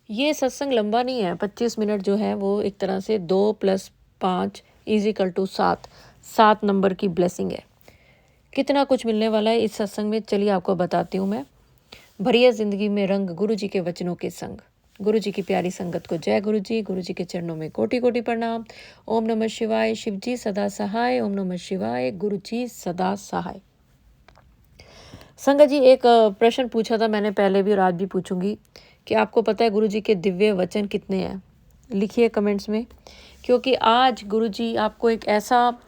ये सत्संग लंबा नहीं है, 25 मिनट जो है वो एक तरह से 2 + 5 = 7, 7 नंबर की ब्लेसिंग है। कितना कुछ मिलने वाला है इस सत्संग में, चलिए आपको बताती हूँ मैं। भरिए ज़िंदगी में रंग गुरु जी के वचनों के संग। गुरु जी की प्यारी संगत को जय गुरु जी। गुरु जी के चरणों में कोटि कोटि प्रणाम। ओम नमः शिवाय। शिव जी सदा सहाय। ओम नमः शिवाय। गुरु जी सदा सहाय। संगत जी, एक प्रश्न पूछा था मैंने पहले भी और आज भी पूछूंगी कि आपको पता है गुरु जी के दिव्य वचन कितने हैं? लिखिए कमेंट्स में, क्योंकि आज गुरु जी आपको एक ऐसा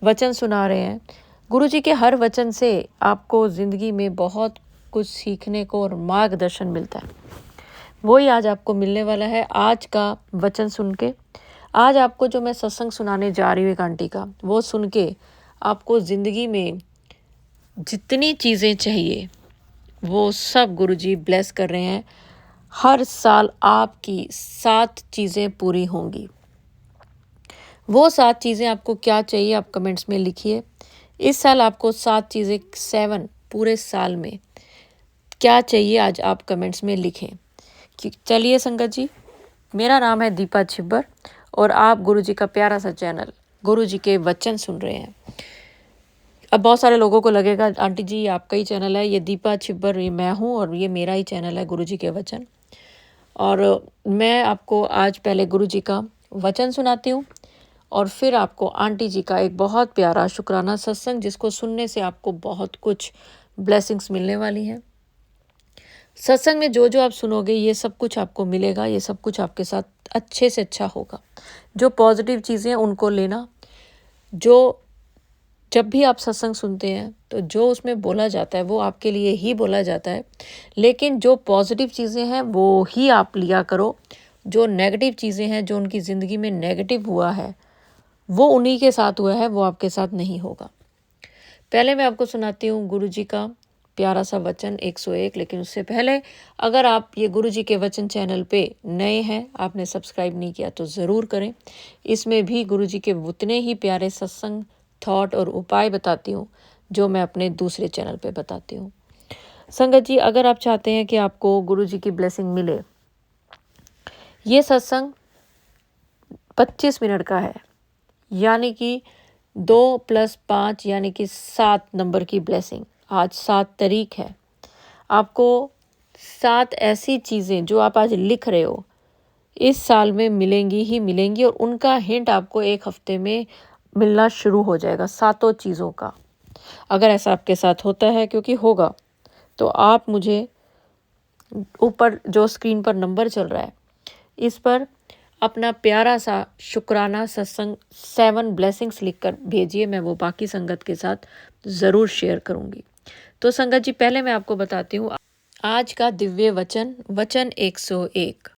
वचन सुना रहे हैं। गुरु जी के हर वचन से आपको ज़िंदगी में बहुत कुछ सीखने को और मार्गदर्शन मिलता है। वही आज आपको मिलने वाला है आज का वचन सुन के। आज आपको जो मैं सत्संग सुनाने जा रही हूँ एक आंटी का, वो सुन के आपको ज़िंदगी में जितनी चीज़ें चाहिए वो सब गुरुजी ब्लेस कर रहे हैं। हर साल आपकी 7 चीज़ें पूरी होंगी। वो 7 चीज़ें आपको क्या चाहिए आप कमेंट्स में लिखिए। इस साल आपको 7 चीज़ें, 7 पूरे साल में क्या चाहिए आज आप कमेंट्स में लिखें। चलिए संगत जी, मेरा नाम है दीपा छिब्बर और आप गुरुजी का प्यारा सा चैनल गुरुजी के वचन सुन रहे हैं। अब बहुत सारे लोगों को लगेगा आंटी जी आपका ही चैनल है, ये दीपा छिब्बर ये मैं हूँ और ये मेरा ही चैनल है गुरुजी के वचन। और मैं आपको आज पहले गुरुजी का वचन सुनाती हूँ और फिर आपको आंटी जी का एक बहुत प्यारा शुक्राना सत्संग, जिसको सुनने से आपको बहुत कुछ ब्लेसिंग्स मिलने वाली हैं। सत्संग में जो जो आप सुनोगे ये सब कुछ आपको मिलेगा, ये सब कुछ आपके साथ अच्छे से अच्छा होगा। जो पॉजिटिव चीज़ें हैं उनको लेना। जो जब भी आप सत्संग सुनते हैं तो जो उसमें बोला जाता है वो आपके लिए ही बोला जाता है, लेकिन जो पॉजिटिव चीज़ें हैं वो ही आप लिया करो। जो नेगेटिव चीज़ें हैं, जो उनकी ज़िंदगी में नेगेटिव हुआ है वो उन्हीं के साथ हुआ है, वो आपके साथ नहीं होगा। पहले मैं आपको सुनाती हूँ गुरुजी का प्यारा सा वचन 101। लेकिन उससे पहले अगर आप ये गुरुजी के वचन चैनल पे नए हैं, आपने सब्सक्राइब नहीं किया तो ज़रूर करें। इसमें भी गुरुजी के उतने ही प्यारे सत्संग, थॉट और उपाय बताती हूँ जो मैं अपने दूसरे चैनल पे बताती हूँ। संगत जी, अगर आप चाहते हैं कि आपको गुरुजी की ब्लेसिंग मिले, ये सत्संग 25 मिनट का है, यानी कि 2 + 5 यानी कि 7 नंबर की ब्लेसिंग। आज 7 तारीख है। आपको 7 ऐसी चीज़ें जो आप आज लिख रहे हो इस साल में मिलेंगी ही मिलेंगी, और उनका हिंट आपको एक हफ्ते में मिलना शुरू हो जाएगा, 7 चीज़ों का। अगर ऐसा आपके साथ होता है, क्योंकि होगा, तो आप मुझे ऊपर जो स्क्रीन पर नंबर चल रहा है इस पर अपना प्यारा सा शुक्राना सत्संग 7 ब्लेसिंग्स लिखकर भेजिए। मैं वो बाकी संगत के साथ ज़रूर शेयर करूँगी। तो संगत जी, पहले मैं आपको बताती हूँ आज का दिव्य वचन। वचन 101।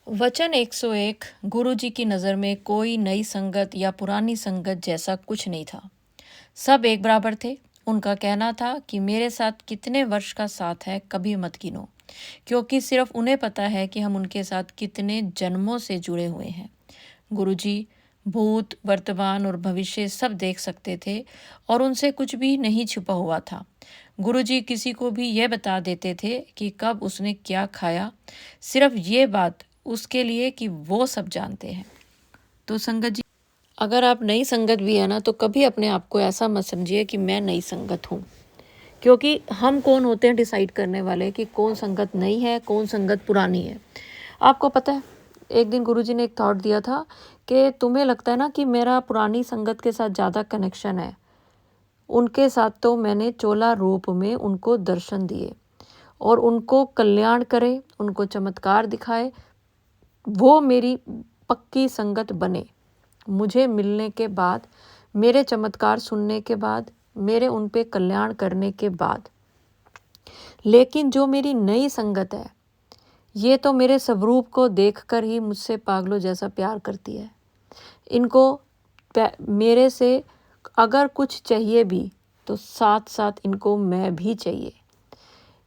वचन 101। गुरु जी की नज़र में कोई नई संगत या पुरानी संगत जैसा कुछ नहीं था। सब एक बराबर थे। उनका कहना था कि मेरे साथ कितने वर्ष का साथ है कभी मत गिनो, क्योंकि सिर्फ उन्हें पता है कि हम उनके साथ कितने जन्मों से जुड़े हुए हैं। गुरुजी भूत, वर्तमान और भविष्य सब देख सकते थे और उनसे कुछ भी नहीं छुपा हुआ था। गुरुजी किसी को भी यह बता देते थे कि कब उसने क्या खाया, सिर्फ ये बात उसके लिए कि वो सब जानते हैं। तो संगत जी, अगर आप नई संगत भी है ना, तो कभी अपने आप को ऐसा मत समझिए कि मैं नई संगत हूँ, क्योंकि हम कौन होते हैं डिसाइड करने वाले कि कौन संगत नई है, कौन संगत पुरानी है। आपको पता है, एक दिन गुरुजी ने एक थॉट दिया था कि तुम्हें लगता है ना कि मेरा पुरानी संगत के साथ ज़्यादा कनेक्शन है, उनके साथ तो मैंने चोला रूप में उनको दर्शन दिए और उनको कल्याण करे, उनको चमत्कार दिखाए, वो मेरी पक्की संगत बने। मुझे मिलने के बाद, मेरे चमत्कार सुनने के बाद, मेरे उन पे कल्याण करने के बाद। लेकिन जो मेरी नई संगत है, ये तो मेरे स्वरूप को देखकर ही मुझसे पागलों जैसा प्यार करती है। इनको मेरे से अगर कुछ चाहिए भी तो साथ साथ इनको मैं भी चाहिए।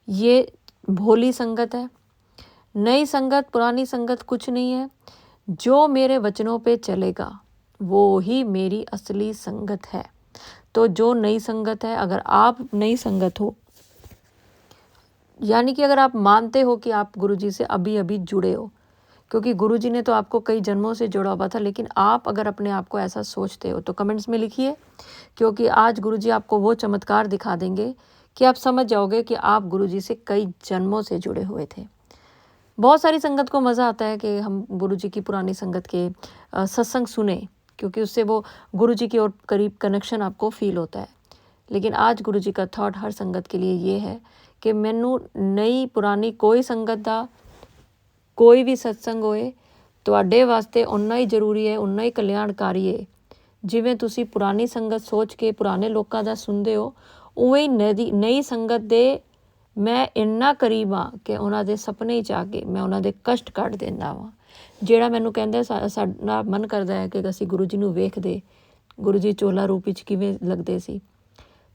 ये भोली संगत है। नई संगत, पुरानी संगत कुछ नहीं है। जो मेरे वचनों पे चलेगा वो ही मेरी असली संगत है। तो जो नई संगत है, अगर आप नई संगत हो यानी कि अगर आप मानते हो कि आप गुरुजी से अभी अभी जुड़े हो, क्योंकि गुरुजी ने तो आपको कई जन्मों से जोड़ा हुआ था, लेकिन आप अगर अपने आप को ऐसा सोचते हो तो कमेंट्स में लिखिए, क्योंकि आज गुरुजी आपको वो चमत्कार दिखा देंगे कि आप समझ जाओगे कि आप गुरुजी से कई जन्मों से जुड़े हुए थे। बहुत सारी संगत को मज़ा आता है कि हम गुरुजी की पुरानी संगत के सत्संग सुने, क्योंकि उससे वो गुरुजी की ओर करीब कनेक्शन आपको फील होता है। लेकिन आज गुरुजी का थॉट हर संगत के लिए ये है कि मैनू नई पुरानी कोई संगत दा कोई भी सत्संग होए ਤੁਹਾਡੇ ਵਾਸਤੇ ਉਨਾ ਹੀ ਜ਼ਰੂਰੀ ਹੈ, ਉਨਾ ਹੀ ਕਲਿਆਣਕਾਰੀ ਹੈ। ਜਿਵੇਂ ਤੁਸੀਂ ਪੁਰਾਣੀ ਸੰਗਤ ਸੋਚ ਕੇ ਪੁਰਾਣੇ ਲੋਕਾਂ ਦਾ ਸੁਣਦੇ ਹੋ, ਉਵੇਂ ਹੀ ਨਈ ਸੰਗਤ ਦੇ ਮੈਂ ਇੰਨਾ ਕਰੀਬ ਹਾਂ ਕਿ ਉਹਨਾਂ ਦੇ ਸੁਪਨੇ 'ਚ ਆ ਕੇ ਮੈਂ ਉਹਨਾਂ ਦੇ ਕਸ਼ਟ ਕੱਢ ਦਿੰਦਾ ਵਾਂ। ਜਿਹੜਾ ਮੈਨੂੰ ਕਹਿੰਦਾ ਸਾਡਾ ਮਨ ਕਰਦਾ ਹੈ ਕਿ ਅਸੀਂ ਗੁਰੂ ਜੀ ਨੂੰ ਵੇਖਦੇ, ਗੁਰੂ ਜੀ ਚੋਲਾ ਰੂਪ ਵਿੱਚ ਕਿਵੇਂ ਲੱਗਦੇ ਸੀ,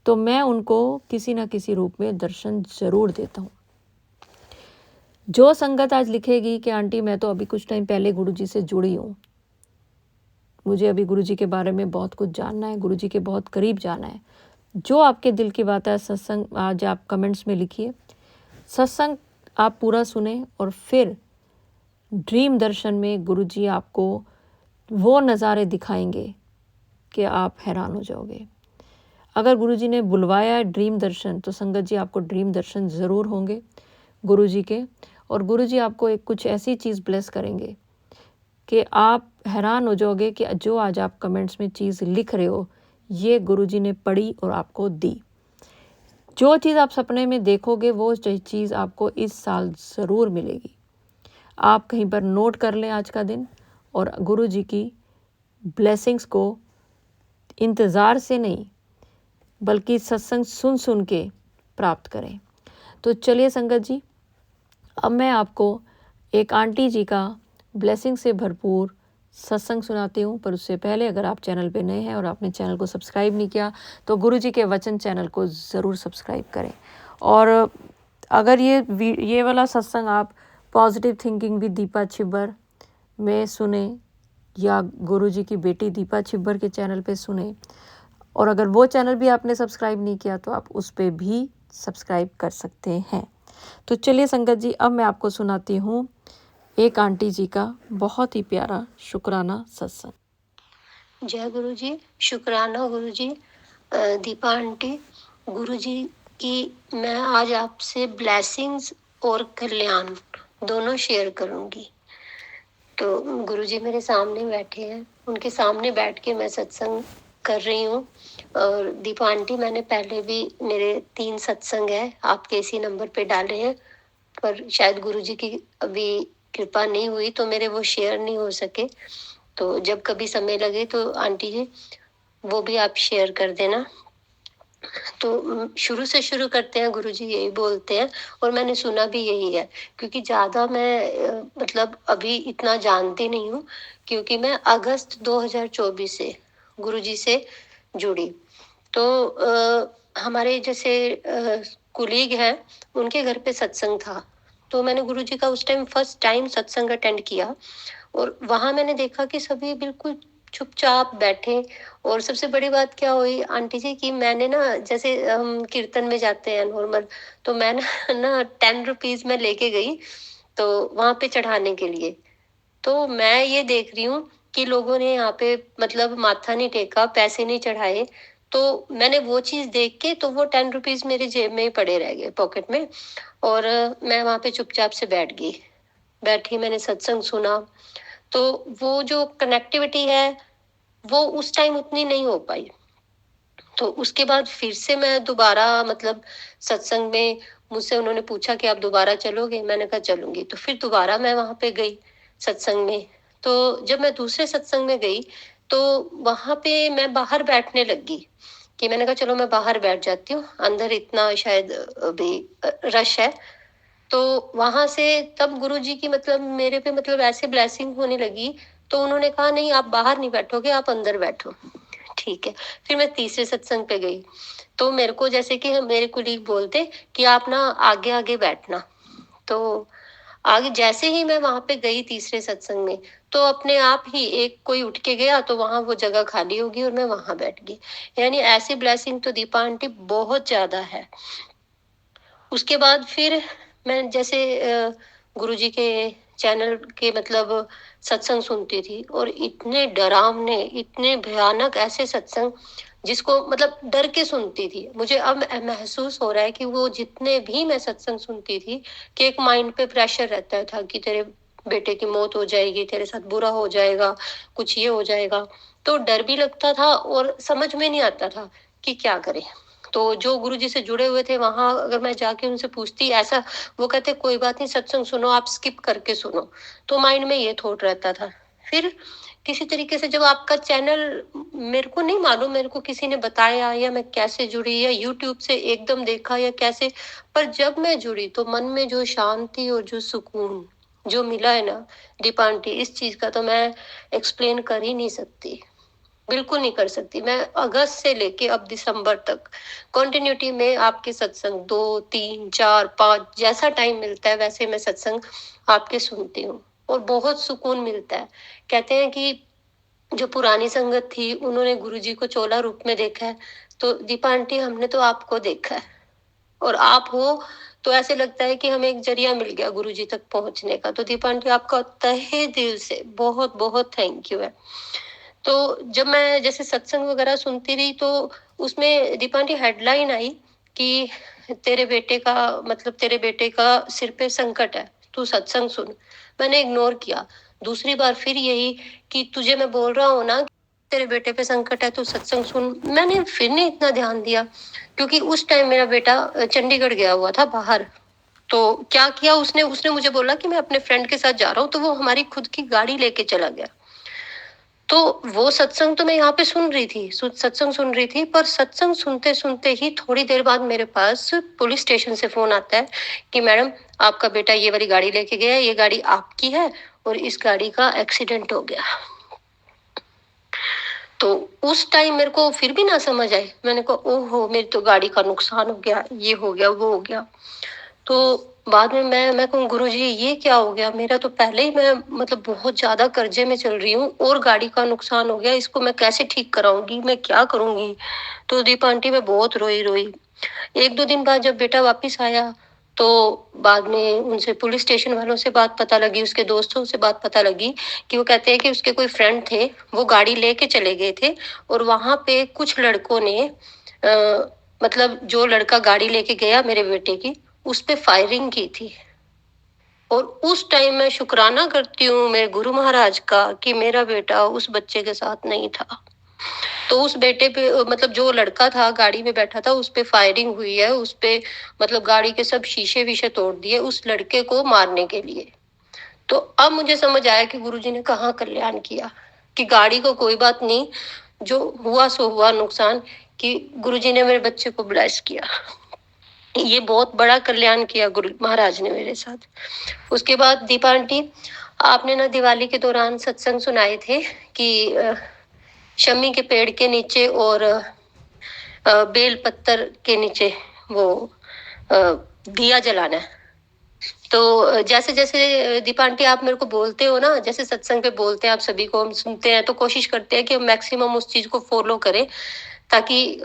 तो मैं उनको किसी न किसी रूप में दर्शन ज़रूर देता हूँ। जो संगत आज लिखेगी कि आंटी मैं तो अभी कुछ टाइम पहले गुरुजी से जुड़ी हूँ, मुझे अभी गुरुजी के बारे में बहुत कुछ जानना है, गुरुजी के बहुत करीब जाना है, जो आपके दिल की बात है सत्संग आज आप कमेंट्स में लिखिए। सत्संग आप पूरा सुने और फिर ड्रीम दर्शन में गुरुजी आपको वो नज़ारे दिखाएंगे कि आप हैरान हो जाओगे। अगर गुरुजी ने बुलवाया ड्रीम दर्शन तो संगत जी आपको ड्रीम दर्शन ज़रूर होंगे गुरुजी के, और गुरुजी आपको एक कुछ ऐसी चीज़ ब्लेस करेंगे कि आप हैरान हो जाओगे कि जो आज आप कमेंट्स में चीज़ लिख रहे हो ये गुरुजी ने पढ़ी और आपको दी। जो चीज़ आप सपने में देखोगे वो चीज़ आपको इस साल ज़रूर मिलेगी। आप कहीं पर नोट कर लें आज का दिन और गुरुजी की ब्लेसिंग्स को इंतज़ार से नहीं बल्कि सत्संग सुन सुन के प्राप्त करें। तो चलिए संगत जी, अब मैं आपको एक आंटी जी का ब्लेसिंग से भरपूर सत्संग सुनाती हूँ। पर उससे पहले अगर आप चैनल पे नए हैं और आपने चैनल को सब्सक्राइब नहीं किया तो गुरुजी के वचन चैनल को ज़रूर सब्सक्राइब करें। और अगर ये वाला सत्संग आप positive thinking with Deepa Chhibber में सुने या गुरुजी की बेटी दीपा छिब्बर के चैनल पे सुने, और अगर वो चैनल भी आपने सब्सक्राइब नहीं किया तो आप उस पर भी सब्सक्राइब कर सकते हैं। तो चलिए संगत जी, अब मैं आपको सुनाती हूँ एक आंटी जी का बहुत ही प्यारा शुक्राना सत्संग। जय गुरु जी, शुक्राना गुरु जी। दीपा आंटी, गुरु जी की मैं आज आपसे ब्लेसिंग्स और कल्याण दोनों शेयर करूंगी। तो गुरु जी मेरे सामने बैठे हैं, उनके सामने बैठ के मैं सत्संग कर रही हूँ। और दीपा आंटी, मैंने पहले भी मेरे 3 सत्संग है आपके इसी नंबर पे डाले हैं, पर शायद गुरु जी की अभी कृपा नहीं हुई तो मेरे वो शेयर नहीं हो सके। तो जब कभी समय लगे तो आंटी जी वो भी आप शेयर कर देना। तो शुरू से शुरू करते हैं, गुरुजी यही बोलते हैं और मैंने सुना भी यही है, क्योंकि ज्यादा मैं मतलब अभी इतना जानती नहीं हूँ, क्योंकि मैं अगस्त 2024 से गुरुजी से जुड़ी। तो हमारे जैसे कुलीग हैं, उनके घर पे सत्संग था, तो मैंने गुरुजी का उस टाइम फर्स्ट टाइम सत्संग अटेंड किया और वहां मैंने देखा कि सभी बिल्कुल चुपचाप बैठे। और सबसे बड़ी बात क्या हुई आंटी जी कि मैंने ना, जैसे हम कीर्तन में जाते हैं नॉर्मल, तो मैं ना 10 रुपीज में लेके गई तो वहां पे चढ़ाने के लिए। तो मैं ये देख रही हूँ कि लोगों ने यहाँ पे मतलब माथा नहीं टेका, पैसे नहीं चढ़ाए। तो मैंने वो चीज देख के, तो वो 10 रुपीज मेरी जेब में ही पड़े रह गए, पॉकेट में। और मैं वहां पे चुपचाप से बैठ गई, बैठी मैंने सत्संग सुना। तो वो जो कनेक्टिविटी है वो उस टाइम उतनी नहीं हो पाई। तो उसके बाद फिर से मैं दोबारा मतलब सत्संग में मुझसे उन्होंने पूछा कि आप दोबारा चलोगे, मैंने कहा चलूंगी। तो फिर दोबारा मैं वहां पे गई सत्संग में। तो जब मैं दूसरे सत्संग में गई तो वहां पे मैं बाहर बैठने लगी, कि मैंने कहा चलो मैं बाहर बैठ जाती हूँ, अंदर इतना शायद अभी रश है। तो वहां से तब गुरुजी की मतलब मेरे पे मतलब ऐसे ब्लेसिंग होने लगी। तो उन्होंने कहा नहीं, आप बाहर नहीं बैठोगे, आप अंदर बैठो। ठीक है। फिर मैं तीसरे सत्संग पे गई, तो मेरे को जैसे कि मेरे कुलीग बोलते कि आप ना आगे आगे बैठना। तो आगे जैसे ही मैं वहां पे गई तीसरे सत्संग में, तो अपने आप ही एक कोई उठ के गया तो वहां वो जगह खाली होगी और मैं वहां बैठ गई। यानी ऐसी ब्लेसिंग तो दीपा आंटी बहुत ज्यादा है। उसके बाद फिर मैं जैसे गुरुजी के चैनल के मतलब सत्संग सुनती थी, और इतने डरावने, इतने भयानक ऐसे सत्संग जिसको मतलब डर के सुनती थी। मुझे अब महसूस हो रहा है कि वो जितने भी मैं सत्संग सुनती थी, कि एक माइंड पे प्रेशर रहता था कि तेरे बेटे की मौत हो जाएगी, तेरे साथ बुरा हो जाएगा, कुछ ये हो जाएगा। तो डर भी लगता था और समझ में नहीं आता था कि क्या करें। तो जो गुरुजी से जुड़े हुए थे वहां अगर मैं जाके उनसे पूछती ऐसा, वो कहते कोई बात नहीं, सत्संग सुनो, आप स्किप करके सुनो। तो माइंड में ये थॉट रहता था। फिर किसी तरीके से जब आपका चैनल, मेरे को नहीं मालूम, मेरे को किसी ने बताया या मैं कैसे जुड़ी या यूट्यूब से एकदम देखा या कैसे, पर जब मैं जुड़ी तो मन में जो शांति और जो सुकून जो मिला है ना दीपा आंटी, इस चीज का तो मैं एक्सप्लेन कर ही नहीं सकती, बिल्कुल नहीं कर सकती। मैं अगस्त से लेके अब दिसंबर तक कंटिन्यूटी में आपके सत्संग 2 3 4 5 जैसा टाइम मिलता है वैसे मैं सत्संग आपके सुनती हूँ, और बहुत सुकून मिलता है। कहते हैं कि जो पुरानी संगत थी उन्होंने गुरुजी को चोला रूप में देखा है, तो दीपा आंटी हमने तो आपको देखा है, और आप हो तो ऐसे लगता है कि हमें एक जरिया मिल गया गुरुजी तक पहुंचने का। तो दीपा आंटी आपका तहे दिल से बहुत बहुत थैंक यू है। तो जब मैं जैसे सत्संग वगैरह सुनती रही तो उसमें दीपा आंटी हेडलाइन आई कि तेरे बेटे का मतलब तेरे बेटे का सिर पे संकट है, तू सत्संग सुन। मैंने इग्नोर किया। दूसरी बार फिर यही कि तुझे मैं बोल रहा हूँ ना तेरे बेटे पे संकट है, तू सत्संग सुन। मैंने फिर नहीं इतना ध्यान दिया, क्योंकि उस टाइम मेरा बेटा चंडीगढ़ गया हुआ था बाहर। तो क्या किया उसने उसने मुझे बोला कि मैं अपने फ्रेंड के साथ जा रहा हूँ, तो वो हमारी खुद की गाड़ी लेके चला गया। तो वो सत्संग तो मैं यहाँ पे सुन रही थी, सत्संग सुन रही थी, पर सत्संग सुनते सुनते ही थोड़ी देर बाद मेरे पास पुलिस स्टेशन से फोन आता है कि मैडम आपका बेटा ये वाली गाड़ी लेके गया है, ये गाड़ी आपकी है और इस गाड़ी का एक्सीडेंट हो गया। तो उस टाइम मेरे को फिर भी ना समझ आई, मैंने कहा ओहो मेरी तो गाड़ी का नुकसान हो गया, ये हो गया वो हो गया। तो बाद में मैं कहूँ गुरुजी ये क्या हो गया, मेरा तो पहले ही मैं मतलब बहुत ज्यादा कर्जे में चल रही हूँ और गाड़ी का नुकसान हो गया, इसको मैं कैसे ठीक कराऊंगी, मैं क्या करूंगी। तो दीपा आंटी मैं बहुत रोई रोई। 1 2 दिन बाद जब बेटा वापिस आया तो बाद में उनसे पुलिस स्टेशन वालों से बात पता लगी, उसके दोस्तों से बात पता लगी कि वो कहते हैं कि उसके कोई फ्रेंड थे, वो गाड़ी लेके चले गए थे और वहां पे कुछ लड़कों ने मतलब जो लड़का गाड़ी लेके गया मेरे बेटे की, उस पे फायरिंग की थी। और उस टाइम मैं शुक्राना करती हूँ मेरे गुरु महाराज का कि मेरा बेटा उस बच्चे के साथ नहीं था। तो उस बेटे पे मतलब जो लड़का था गाड़ी में बैठा था उस पे फायरिंग हुई है, उस पे मतलब गाड़ी के सब शीशे वीशे तोड़ दिए उस लड़के को मारने के लिए। तो अब मुझे समझ आया कि गुरुजी ने कहाँ कल्याण किया, कि गाड़ी को कोई बात नहीं, जो हुआ सो हुआ नुकसान, कि गुरुजी ने मेरे बच्चे को ब्लेस किया। ये बहुत बड़ा कल्याण किया गुरु महाराज ने मेरे साथ। उसके बाद दीपा आंटी आपने ना दिवाली के दौरान सत्संग सुनाए थे कि शमी के पेड़ के नीचे और बेल पत्तर के नीचे वो अ, दिया जलाना है। तो जैसे जैसे दीपा आंटी आप मेरे को बोलते हो ना, जैसे सत्संग पे बोलते हैं आप सभी को, हम सुनते हैं तो कोशिश करते हैं कि हम मैक्सिमम उस चीज को फॉलो करें ताकि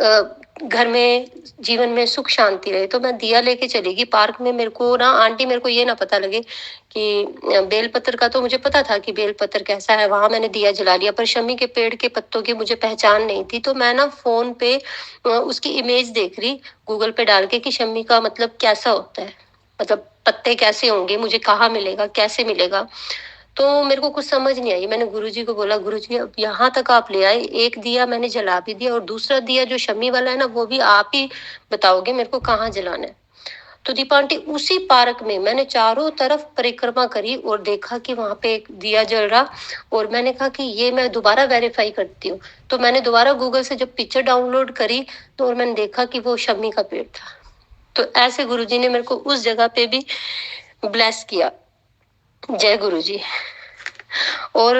घर में जीवन में सुख शांति रहे। तो मैं दिया लेके चलेगी पार्क में, मेरे को ना आंटी मेरे को ये ना पता लगे कि बेलपत्र का तो मुझे पता था कि बेलपत्र कैसा है, वहां मैंने दिया जला लिया, पर शमी के पेड़ के पत्तों की मुझे पहचान नहीं थी। तो मैं ना फोन पे उसकी इमेज देख रही गूगल पे डाल के कि शमी का मतलब कैसा होता है, मतलब पत्ते कैसे होंगे, मुझे कहाँ मिलेगा, कैसे मिलेगा। तो मेरे को कुछ समझ नहीं आई। मैंने गुरुजी को बोला गुरुजी अब यहाँ तक आप ले आए, एक दिया मैंने जला भी दिया और दूसरा दिया जो शमी वाला है ना वो भी आप ही बताओगे मेरे को कहाँ जलाना है। तो दीपा आंटी उसी पार्क में मैंने चारों तरफ परिक्रमा करी और देखा कि वहां पे एक दिया जल रहा, और मैंने कहा कि ये मैं दोबारा वेरीफाई करती हूँ। तो मैंने दोबारा गूगल से जब पिक्चर डाउनलोड करी तो और मैंने देखा कि वो शमी का पेड़ था। तो ऐसे गुरुजी ने मेरे को उस जगह पे भी ब्लेस किया। जय गुरुजी। और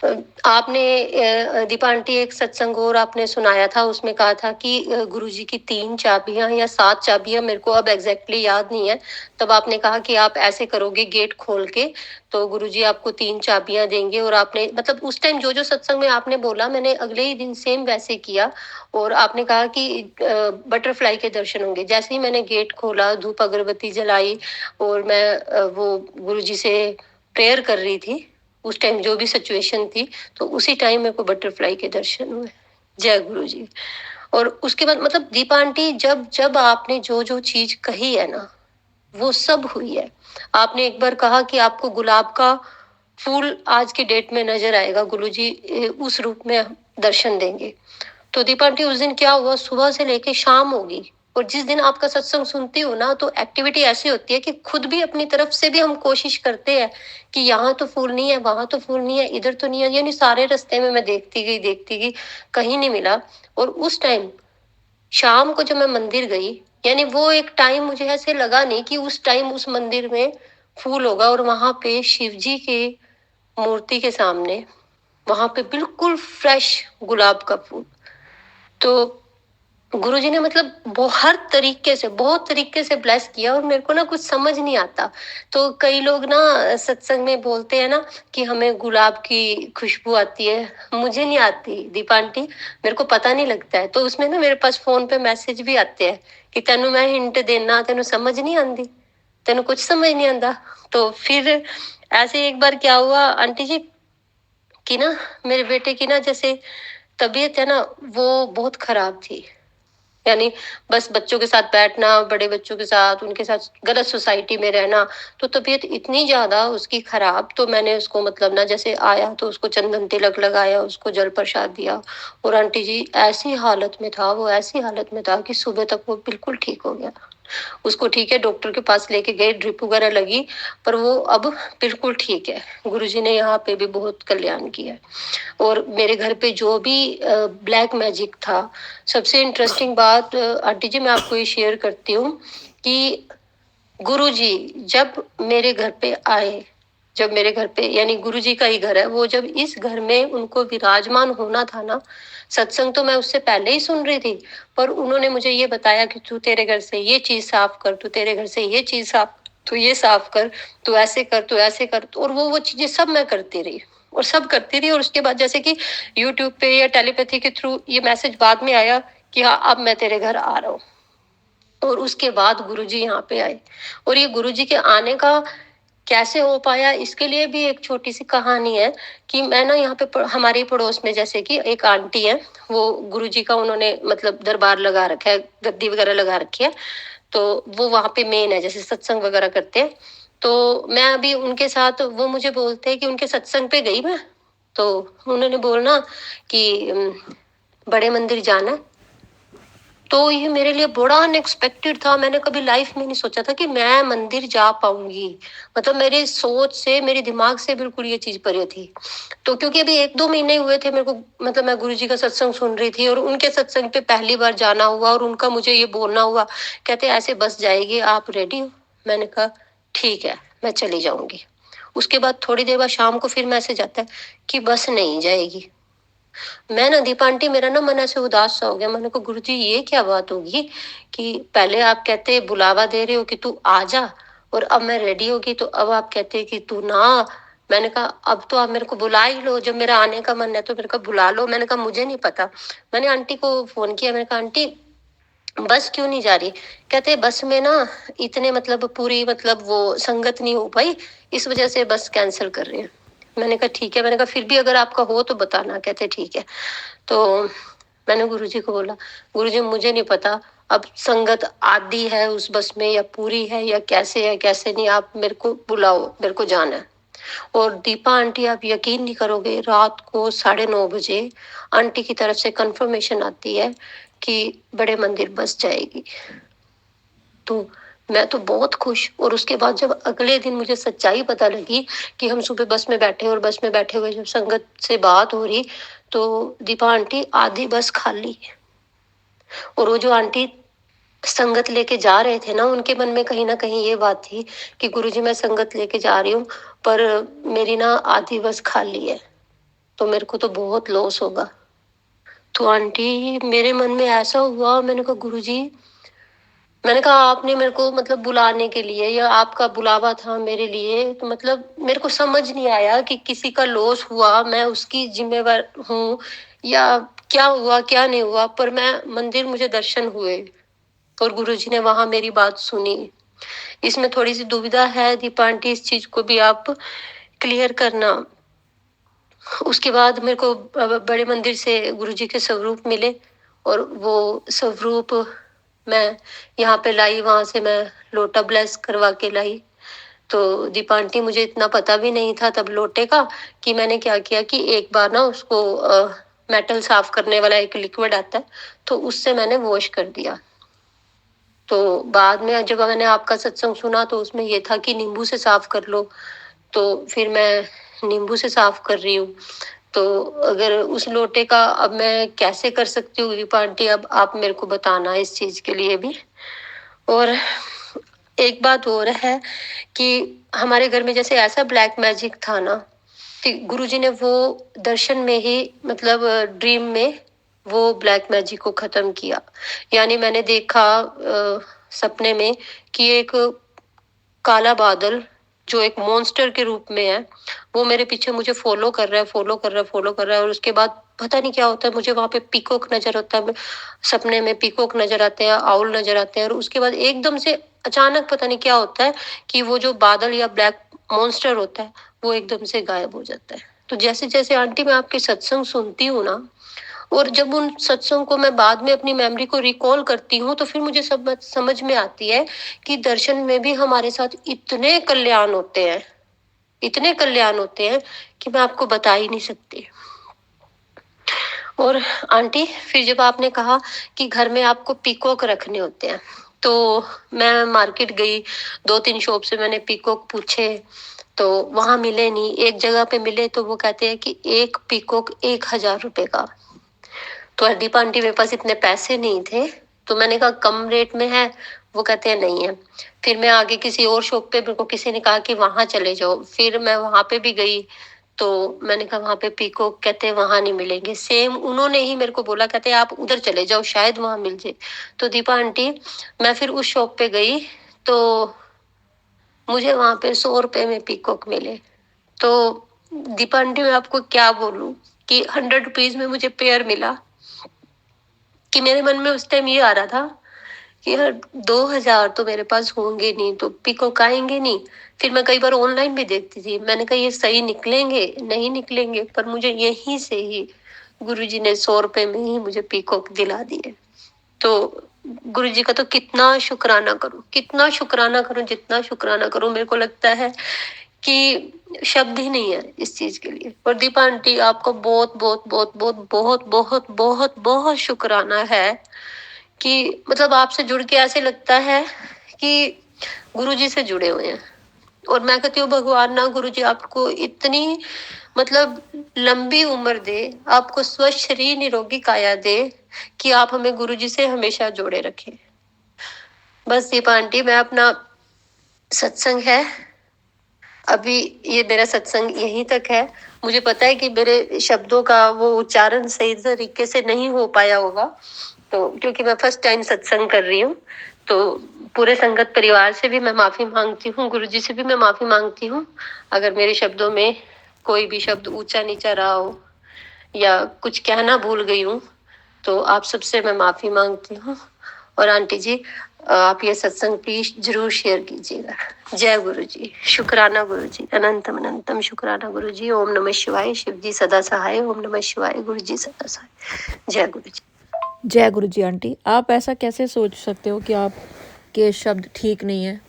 आपने दीपा आंटी एक सत्संग और आपने सुनाया था, उसमें कहा था कि गुरुजी की 3 चाबियाँ या 7 चाबियाँ, मेरे को अब एग्ज़ैक्टली याद नहीं है। तब आपने कहा कि आप ऐसे करोगे गेट खोल के, तो गुरुजी आपको 3 चाबियाँ देंगे, और आपने मतलब उस टाइम जो-जो सत्संग में आपने बोला, मैंने अगले ही दिन सेम वैसे किया, और आपने कहा कि बटरफ्लाई के दर्शन होंगे। जैसे ही मैंने गेट खोला, धूप अगरबत्ती जलाई, और मैं वो गुरुजी से प्रेयर कर रही थी, उस टाइम जो भी सिचुएशन थी, तो उसी टाइम मेरे को बटरफ्लाई के दर्शन हुए। जय गुरु जी। और उसके बाद मतलब दीपा आंटी, जब जब आपने जो जो चीज कही है ना, वो सब हुई है। आपने एक बार कहा कि आपको गुलाब का फूल आज की डेट में नजर आएगा, गुरुजी उस रूप में दर्शन देंगे। तो दीपा आंटी, उस दिन क्या हुआ, सुबह से लेके शाम होगी, और जिस दिन आपका सत्संग सुनती हूँ ना, तो एक्टिविटी ऐसी होती है कि खुद भी अपनी तरफ से भी हम कोशिश करते हैं कि यहाँ तो फूल नहीं है, वहां तो फूल नहीं है, इधर तो नहीं है, यानी सारे रास्ते में मैं देखती गई, कहीं नहीं मिला। और उस टाइम शाम को जब मैं मंदिर गई, यानी वो एक टाइम मुझे ऐसे लगा नहीं कि उस टाइम उस मंदिर में फूल होगा, और वहां पे शिव जी के मूर्ति के सामने, वहां पे बिल्कुल फ्रेश गुलाब का फूल। तो गुरुजी ने मतलब हर तरीके से, बहुत तरीके से ब्लेस किया, और मेरे को ना कुछ समझ नहीं आता। तो कई लोग ना सत्संग में बोलते हैं ना कि हमें गुलाब की खुशबू आती है, मुझे नहीं आती दीपा आंटी, मेरे को पता नहीं लगता है। तो उसमें ना मेरे पास फोन पे मैसेज भी आते हैं कि तेनू मैं हिंट देना, तेनू समझ नहीं आती, तेनू कुछ समझ नहीं आता। तो फिर ऐसे एक बार क्या हुआ आंटी जी, कि ना मेरे बेटे की ना जैसे तबीयत है ना, वो बहुत खराब थी। यानी बस बच्चों के साथ बैठना, बड़े बच्चों के साथ, उनके साथ गलत सोसाइटी में रहना, तो तबीयत इतनी ज्यादा उसकी खराब। तो मैंने उसको मतलब ना, जैसे आया तो उसको चंदन तिलक लगाया, उसको जल प्रसाद दिया, और आंटी जी ऐसी हालत में था वो, ऐसी हालत में था कि सुबह तक वो बिल्कुल ठीक हो गया। उसको ठीक है, डॉक्टर के पास लेके गए, ड्रिप वगैरह लगी, पर वो अब बिल्कुल ठीक है। गुरुजी ने यहाँ पे भी बहुत कल्याण किया। और मेरे घर पे जो भी ब्लैक मैजिक था, सबसे इंटरेस्टिंग बात आंटी जी मैं आपको ये शेयर करती हूँ कि गुरुजी जब मेरे घर पे आए, जब मेरे घर पे, यानी गुरुजी का ही घर है वो, जब इस घर में उनको विराजमान होना था ना, सत्संग तो मैं उससे पहले ही सुन रही थी, पर उन्होंने मुझे ये बताया कि तू तेरे घर से ये चीज साफ कर, तू तेरे घर से ये चीज साफ, तू ये साफ कर, तू ऐसे कर, तू ऐसे कर। और वो चीजें सब मैं करती रही, और सब करती रही। और उसके बाद जैसे कि यूट्यूब पे या टेलीपैथी के थ्रू ये मैसेज बाद में आया कि हाँ अब मैं तेरे घर आ रहा हूँ। और उसके बाद गुरुजी यहाँ पे आए। और ये गुरुजी के आने का कैसे हो पाया, इसके लिए भी एक छोटी सी कहानी है। कि मैं ना यहाँ पे हमारे पड़ोस में जैसे कि एक आंटी है, वो गुरुजी का उन्होंने मतलब दरबार लगा रखा है, गद्दी वगैरह लगा रखी है। तो वो वहां पे मेन है, जैसे सत्संग वगैरह करते हैं। तो मैं अभी उनके साथ, वो मुझे बोलते हैं कि उनके सत्संग पे गई मैं, तो उन्होंने बोलना कि बड़े मंदिर जाना है। तो ये मेरे लिए बड़ा अनएक्सपेक्टेड था, मैंने कभी लाइफ में नहीं सोचा था कि मैं मंदिर जा पाऊंगी। मतलब मेरी सोच से, मेरे दिमाग से बिल्कुल ये चीज परे थी। तो क्योंकि अभी 1-2 महीने हुए थे मेरे को, मतलब मैं गुरुजी का सत्संग सुन रही थी, और उनके सत्संग पे पहली बार जाना हुआ, और उनका मुझे ये बोलना हुआ, कहते ऐसे बस जाएगी, आप रेडी हो? मैंने कहा ठीक है, मैं चली जाऊंगी। उसके बाद थोड़ी देर बाद शाम को फिर मैसेज आता है कि बस नहीं जाएगी। मैं ना दीपा आंटी, मेरा ना मन ऐसे उदास सा हो गया। मैंने कहा गुरुजी ये क्या बात होगी कि पहले आप कहते बुलावा दे रहे हो कि तू आ जा, और अब मैं रेडी होगी तो अब आप कहते कि तू ना आ। मैंने कहा अब तो आप मेरे को बुला ही लो, जब मेरा आने का मन है तो मेरे को बुला लो। मैंने कहा मुझे नहीं पता। मैंने आंटी को फोन किया, मैंने कहा आंटी बस क्यों नहीं जा रही? कहते बस में ना इतने मतलब पूरी मतलब वो संगत नहीं हो पाई, इस वजह से बस कैंसिल कर रहे हैं। मैंने कहा ठीक है, मैंने कहा फिर भी अगर आपका हो तो बताना। कहते ठीक है। तो मैंने गुरुजी को बोला, गुरुजी मुझे नहीं पता अब संगत आधी है उस बस में या पूरी है कैसे नहीं, आप मेरे को बुलाओ, मेरे को जाना है। और दीपा आंटी आप यकीन नहीं करोगे, रात को 9:30 बजे आंटी की तरफ से कंफर्मेशन आती है कि बड़े मंदिर बस जाएगी। तो मैं तो बहुत खुश। और उसके बाद जब अगले दिन मुझे सच्चाई पता लगी कि हम सुबह बस में बैठे, और बस में बैठे हुए जब संगत से बात हो रही, तो दीपा आंटी आधी बस खाली। और वो जो आंटी संगत लेके जा रहे थे ना, उनके मन में कहीं ना कहीं ये बात थी कि गुरुजी मैं संगत लेके जा रही हूँ, पर मेरी ना आधी बस खाली है। तो मेरे को तो बहुत लॉस होगा। तो आंटी मेरे मन में ऐसा हुआ, मैंने कहा गुरुजी, मैंने कहा आपने मेरे को मतलब बुलाने के लिए या आपका बुलावा था मेरे लिए, तो मतलब मेरे को समझ नहीं आया कि किसी का लॉस हुआ मैं उसकी जिम्मेवार हूँ या क्या हुआ क्या नहीं हुआ, पर मैं मंदिर मुझे दर्शन हुए और गुरुजी ने वहां मेरी बात सुनी। इसमें थोड़ी सी दुविधा है दीपा आंटी, इस चीज को भी आप क्लियर करना। उसके बाद मेरे को बड़े मंदिर से गुरुजी के स्वरूप मिले और वो स्वरूप मैं यहाँ पे लाई, वहां से मैं लोटा ब्लेस करवा के लाई। तो दीपा आंटी मुझे इतना पता भी नहीं था तब लोटे का, कि मैंने क्या किया कि एक बार ना उसको मेटल साफ करने वाला एक लिक्विड आता है, तो उससे मैंने वॉश कर दिया। तो बाद में जब मैंने आपका सत्संग सुना तो उसमें ये था कि नींबू से साफ कर लो, तो फिर मैं नींबू से साफ कर रही हूँ। तो अगर उस लोटे का अब मैं कैसे कर सकती हूँ दीपा आंटी, अब आप मेरे को बताना इस चीज के लिए भी। और एक बात और है कि हमारे घर में जैसे ऐसा ब्लैक मैजिक था ना, कि गुरुजी ने वो दर्शन में ही मतलब ड्रीम में वो ब्लैक मैजिक को खत्म किया। यानी मैंने देखा सपने में कि एक काला बादल जो एक मॉन्स्टर के रूप में है, वो मेरे पीछे मुझे फॉलो कर रहा है, फॉलो कर रहा है, फॉलो कर रहा है। और उसके बाद पता नहीं क्या होता है, मुझे वहां पे पीकॉक नजर आता है, सपने में पीकॉक नजर आते हैं, आउल नजर आते हैं। और उसके बाद एकदम से अचानक पता नहीं क्या होता है कि वो जो बादल या ब्लैक मॉन्स्टर होता है वो एकदम से गायब हो जाता है। तो जैसे जैसे आंटी मैं आपके सत्संग सुनती हूँ ना, और जब उन सत्संग को मैं बाद में अपनी मेमोरी को रिकॉल करती हूँ, तो फिर मुझे सब समझ में आती है कि दर्शन में भी हमारे साथ इतने कल्याण होते हैं, इतने कल्याण होते हैं कि मैं आपको बता ही नहीं सकती। और आंटी फिर जब आपने कहा कि घर में आपको पीकॉक रखने होते हैं, तो मैं मार्केट गई, 2-3 शॉप से मैंने पीकॉक पूछे, तो वहां मिले नहीं। एक जगह पे मिले तो वो कहते हैं कि एक पीकॉक 1,000 रुपए का। तो दीपा आंटी मेरे पास इतने पैसे नहीं थे, तो मैंने कहा कम रेट में है, वो कहते हैं नहीं है। फिर मैं आगे किसी और शॉप पे, मेरे को किसी ने कहा कि वहां चले जाओ, फिर मैं वहां पे भी गई। तो मैंने कहा वहां पे पीकॉक, कहते हैं वहां नहीं मिलेंगे। सेम उन्होंने ही मेरे को बोला, कहते हैं आप उधर चले जाओ शायद वहां मिल जाए। तो दीपा आंटी मैं फिर उस शॉप पे गई, तो मुझे वहां पे 100 रुपए में पीकॉक मिले। तो दीपा आंटी मैं आपको क्या बोलूं कि 100 रुपीज में मुझे पेयर मिला, कि मेरे मन में उस टाइम ये आ रहा था कि यार 2,000 तो मेरे पास होंगे नहीं, तो पीकॉक आएंगे नहीं। फिर मैं कई बार ऑनलाइन भी देखती थी, मैंने कहा ये सही निकलेंगे नहीं निकलेंगे, पर मुझे यहीं से ही गुरुजी ने 100 रुपए में ही मुझे पीकॉक दिला दिए। तो गुरुजी का तो कितना शुक्राना करूं, कितना शुक्राना करूं, जितना शुक्राना करूं मेरे को लगता है कि शब्द ही नहीं है इस चीज के लिए। और दीपा आंटी आपको बहुत बहुत बहुत बहुत बहुत बहुत बहुत बहुत शुक्राना है कि मतलब आपसे जुड़ के ऐसे लगता है कि गुरुजी से जुड़े हुए हैं। और मैं कहती हूँ भगवान ना गुरुजी आपको इतनी मतलब लंबी उम्र दे, आपको स्वस्थ शरीर निरोगी काया दे, कि आप हमें गुरुजी से हमेशा जोड़े रखें। बस दीपा आंटी मैं अपना सत्संग है, अभी ये मेरा सत्संग यहीं तक है। मुझे पता है कि मेरे शब्दों का वो उच्चारण सही तरीके से नहीं हो पाया होगा, तो क्योंकि मैं फर्स्ट टाइम सत्संग कर रही हूँ, तो पूरे संगत परिवार से भी मैं माफी मांगती हूँ, गुरुजी से भी मैं माफी मांगती हूँ अगर मेरे शब्दों में कोई भी शब्द ऊंचा नीचा रहा हो या कुछ कहना भूल गई हूँ, तो आप सबसे मैं माफी मांगती हूँ। और आंटी जी आप ये सत्संग प्लीज जरूर शेयर कीजिएगा। जय गुरु जी, शुक्राना गुरु जी, अनंतम अनंतम शुक्राना गुरु जी। ओम नमः शिवाय, शिव जी सदा सहाय, ओम नमः शिवाय, गुरु जी सदा सहाय। जय गुरु जी। जय गुरु जी आंटी, आप ऐसा कैसे सोच सकते हो कि आपके शब्द ठीक नहीं है?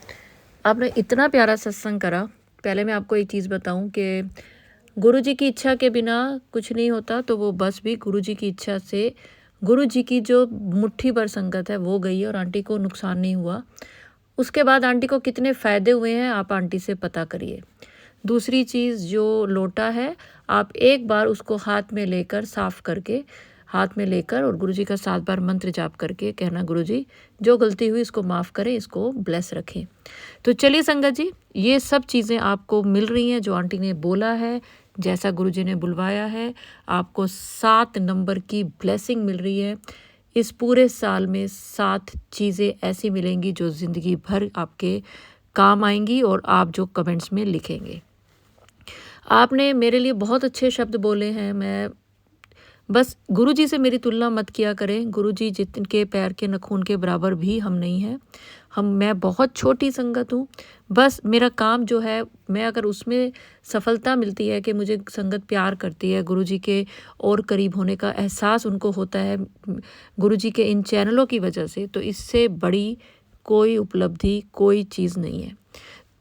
आपने इतना प्यारा सत्संग करा। पहले मैं आपको एक चीज़ बताऊं कि गुरु जी की इच्छा के बिना कुछ नहीं होता, तो वो बस भी गुरु जी की इच्छा से गुरु जी की जो मुट्ठी भर संगत है वो गई और आंटी को नुकसान नहीं हुआ। उसके बाद आंटी को कितने फ़ायदे हुए हैं आप आंटी से पता करिए। दूसरी चीज़, जो लोटा है आप एक बार उसको हाथ में लेकर साफ करके हाथ में लेकर और गुरुजी का 7 बार मंत्र जाप करके कहना गुरुजी जो गलती हुई इसको माफ़ करें, इसको ब्लेस रखें। तो चलिए संगत जी, ये सब चीज़ें आपको मिल रही हैं जो आंटी ने बोला है, जैसा गुरुजी ने बुलवाया है, आपको 7 नंबर की ब्लेसिंग मिल रही है। इस पूरे साल में 7 चीज़ें ऐसी मिलेंगी जो ज़िंदगी भर आपके काम आएंगी और आप जो कमेंट्स में लिखेंगे। आपने मेरे लिए बहुत अच्छे शब्द बोले हैं। मैं बस गुरुजी से मेरी तुलना मत किया करें। गुरुजी जिनके पैर के नखून के बराबर भी हम नहीं हैं। मैं बहुत छोटी संगत हूँ। बस मेरा काम जो है, मैं अगर उसमें सफलता मिलती है कि मुझे संगत प्यार करती है, गुरुजी के और करीब होने का एहसास उनको होता है गुरुजी के इन चैनलों की वजह से, तो इससे बड़ी कोई उपलब्धि, कोई चीज़ नहीं है।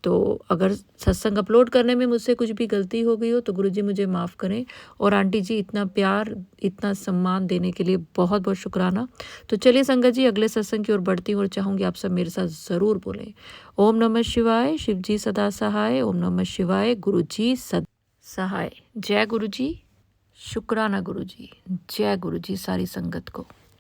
तो अगर सत्संग अपलोड करने में मुझसे कुछ भी गलती हो गई हो तो गुरुजी मुझे माफ़ करें। और आंटी जी, इतना प्यार, इतना सम्मान देने के लिए बहुत बहुत शुक्राना। तो चलिए संगत जी, अगले सत्संग की ओर बढ़ती हूँ और चाहूँगी आप सब मेरे साथ ज़रूर बोलें, ओम नमः शिवाय, शिव जी सदा सहाय, ओम नमः शिवाय, गुरु जी सदा सहाय। जय गुरु जी, शुक्राना गुरु जी, जय गुरु जी सारी संगत को।